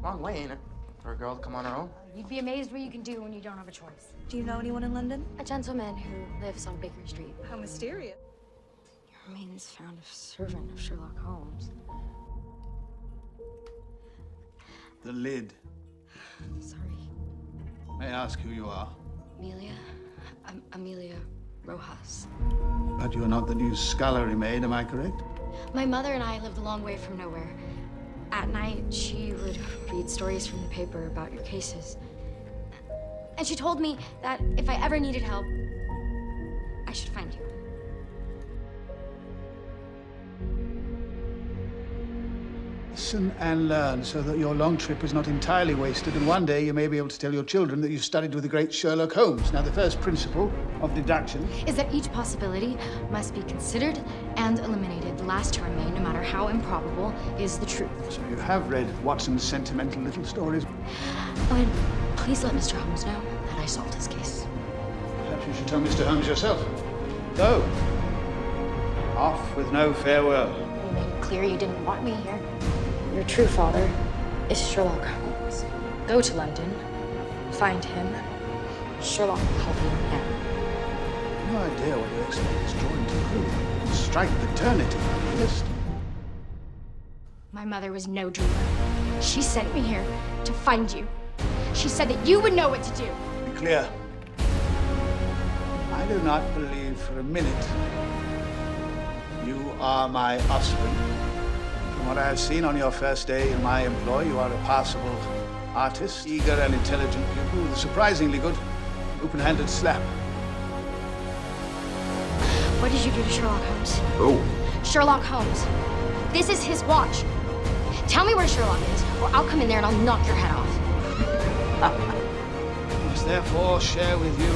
Long way, ain't it? For a girl to come on her own. You'd be amazed what you can do when you don't have a choice. Do you know anyone in London? A gentleman who lives on Baker Street. How mysterious. Your remains found a servant of Sherlock Holmes. The lid. Sorry. May I ask who you are? Amelia? Amelia Rojas. But you're not the new scullery maid, am I correct? My mother and I lived a long way from nowhere. At night, she would read stories from the paper about your cases. And she told me that if I ever needed help, I should find you. Listen and learn so that your long trip is not entirely wasted, and one day you may be able to tell your children that you studied with the great Sherlock Holmes. Now, the first principle of deduction Is that each possibility must be considered and eliminated. The last to remain, no matter how improbable, is the truth. So you have read Watson's sentimental little stories. Oh, and please let Mr. Holmes know that I solved his case. Perhaps you should tell Mr. Holmes yourself. Go. Off with no farewell. You made it clear you didn't want me here. Your true father is Sherlock Holmes. Go to London, find him. Sherlock will help you now. No idea what you expect this drawing to prove. Strike paternity on the list. My mother was no dreamer. She sent me here to find you. She said that you would know what to do. Be clear. I do not believe for a minute you are my offspring. From what I have seen on your first day in my employ, you are a passable artist, eager and intelligent pupil with a surprisingly good open-handed slap. What did you do to Sherlock Holmes? Oh. Sherlock Holmes. This is his watch. Tell me where Sherlock is, or I'll come in there and I'll knock your head off. I must therefore share with you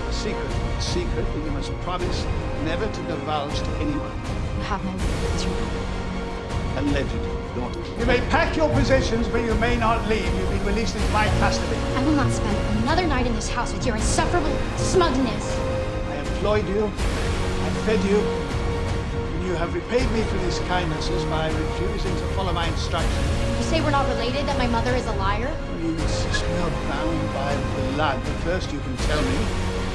a secret that you must promise never to divulge to anyone. You have my word as your mother. Allegedly, daughter. You may pack your possessions, but you may not leave. You've been released into my custody. I will not spend another night in this house with your insufferable smugness. I employed you, I fed you, and you have repaid me for these kindnesses by refusing to follow my instructions. You say we're not related, that my mother is a liar? You insist we are bound by blood, but first you can tell me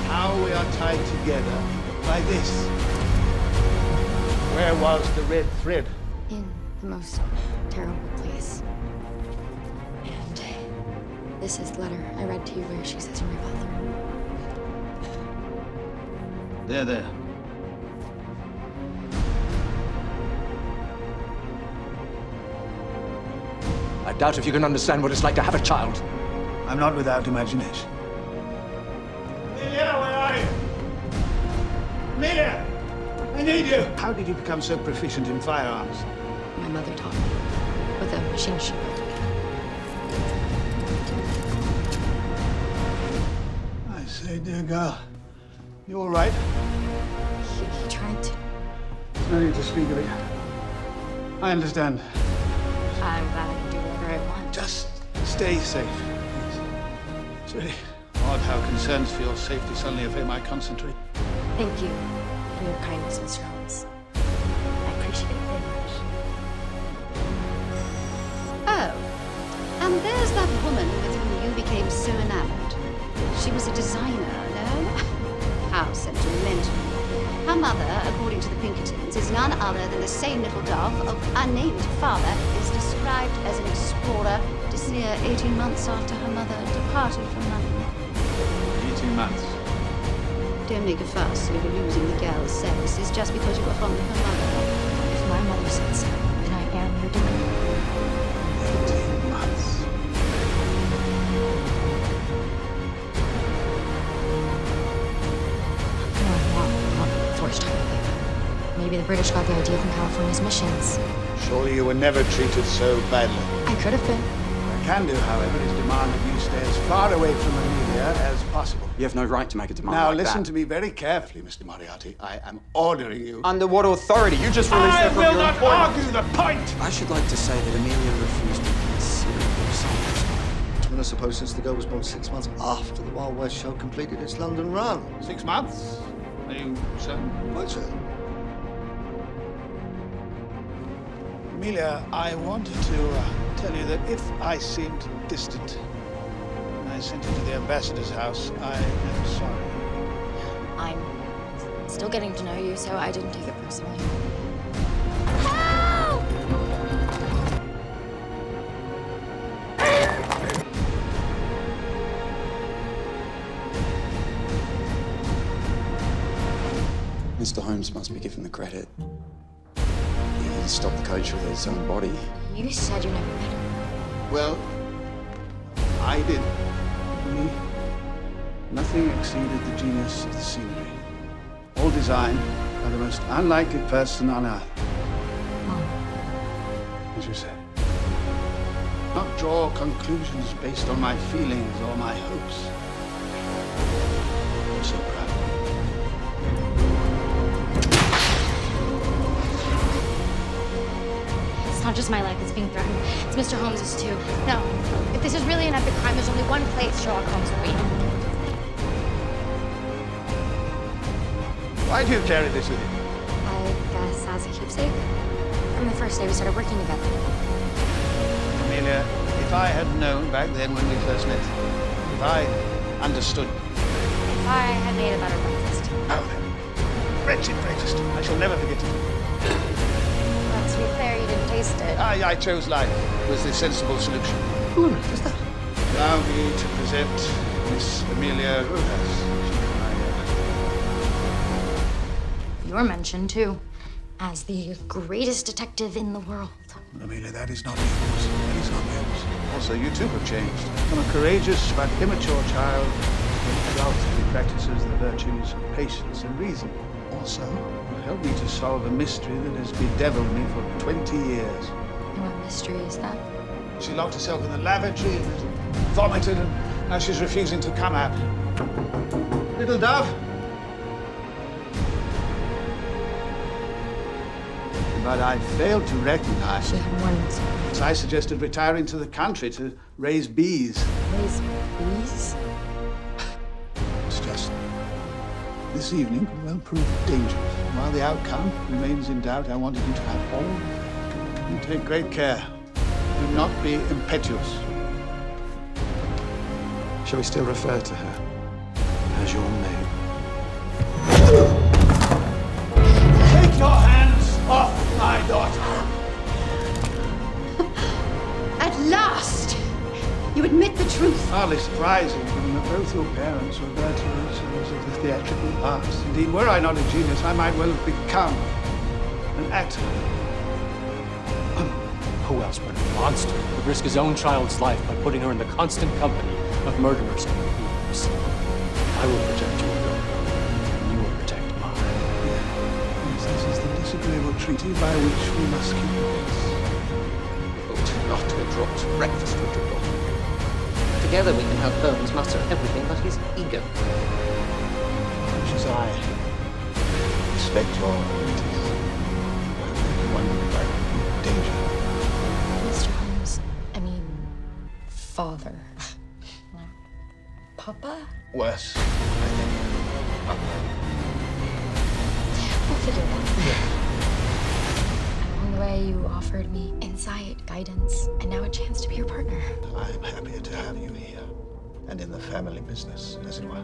how we are tied together by this. Where was the red thread? In the most terrible place. And this is the letter I read to you where she says you're my father. There. I doubt if you can understand what it's like to have a child. I'm not without imagination. Amelia, where are you? Amelia! I need you! How did you become so proficient in firearms? My mother taught me with a machine she built. I say, dear girl, you all right? He tried to. No need to speak of it. I understand. I'm glad I can do whatever I want. Just stay safe, please. It's really odd how concerns for your safety suddenly evade my concentrate. Thank you for your kindness, Mr. Holmes. I appreciate it very much. Oh, and there's that woman with whom you became so enamored. She was a designer, no? How sentimental. Her mother, according to the Pinkertons, is none other than the same little dove of unnamed father is described as an explorer just near 18 months after her mother departed from London. 18 months. Don't make a fuss over losing the girl's services just because you were fond of her mother. If my mother said so, then I am your daughter. 18 months. Not forced holiday. Maybe the British got the idea from California's missions. Surely you were never treated so badly. I could have been. What I can do, however, is demand that you stay as far away from Amelia as possible. You have no right to make a demand Now, like listen that. to me very carefully, Mr. Moriarty. I am ordering you. Under what authority? You just released her I from will your not employment. argue the point! I should like to say that Amelia refused to consider herself. And I suppose since the girl was born 6 months after the Wild West show completed its London run. 6 months? Are you certain? Quite certain. Amelia, I wanted to tell you that if I seemed distant when I sent you to the ambassador's house, I am sorry. I'm still getting to know you, so I didn't take it personally. Mr. Holmes must be given the credit. He stopped the coach with his own body. You said you never met him. Well, I did. For me, nothing exceeded the genius of the scenery. All designed by the most unlikely person on earth. As you say. Not draw conclusions based on my feelings or my hopes. I'm so proud. It's not just my life that's being threatened. It's Mr. Holmes's too. No, if this is really an epic crime, there's only one place Sherlock Holmes will be. Why do you carry this with you? I guess as a keepsake. From the first day we started working together. Amelia, if I had known back then when we first met, if I understood. If I had made a better breakfast. Oh, then. Wretched breakfast. I shall never forget it. But to be fair, you didn't taste it. I chose life. It was the sensible solution. Who on earth is that? Allow me to present Miss Amelia Rojas. You're mentioned, too, as the greatest detective in the world. Amelia, that is not news. That is not news. Also, you too have changed. From a courageous but immature child to adult who practices the virtues of patience and reason. Also, you helped me to solve a mystery that has bedeviled me for 20 years. And what mystery is that? She locked herself in the lavatory and vomited, and now she's refusing to come out. Little dove. But I failed to recognize She it. had warnings. So I suggested retiring to the country to raise bees. Raise bees? It's just this evening could well prove dangerous. While the outcome remains in doubt, I wanted you to have all. You take great care. Do not be impetuous. Shall we still refer to her as your maid? Take your hands off my daughter. At last! You admit the truth. Hardly surprising, given that both your parents were virtuosos of the theatrical arts. Indeed, were I not a genius, I might well have become an actor. Who else but a monster would risk his own child's life by putting her in the constant company of murderers and thieves? I will protect your daughter, and you will protect mine. Yes, this is the disagreeable treaty by which we must keep peace. Ought not to interrupt breakfast with your daughter. Together we can help Holmes master everything but his ego. Much as I respect your abilities, one would like danger. Mr. Holmes, I mean, father. No. Papa? Worse, I think. We'll figure it out. Along the way, you offered me insight, guidance, and now a chance to be your partner. I'm happier to have you here, and in the family business, as it were.